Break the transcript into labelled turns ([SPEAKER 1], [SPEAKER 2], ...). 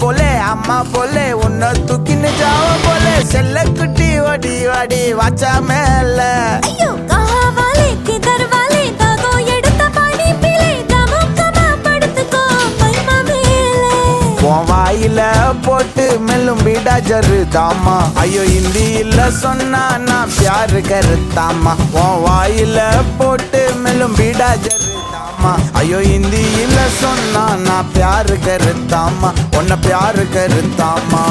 [SPEAKER 1] போலே அம்மா போலே உன்னை தூக்கின்னு ஜாவ போலே செல்ல குட்டி ஓடி வாடி வாச்சா மேல
[SPEAKER 2] ஐயோ கஹாவாலே கிதர்வாலே தாகோ எடுத்த பாடி பிளே கமக்கமா படுத்துக்கோ பைமா மேலே
[SPEAKER 1] உன் வாயில போட்டு மெல்லும் பீடா ஜருதாமா ஐயோ ஹிந்தியில சொன்னா நான் பியாரு கருத்தாமா உன் வாயில போட்டு மெல்லும் பீடா ஜருதாமா ஐயோ ஹிந்தியில சொன்னா நான் பியாரு கருத்தாமா உன்னை பியாரு கருத்தாமா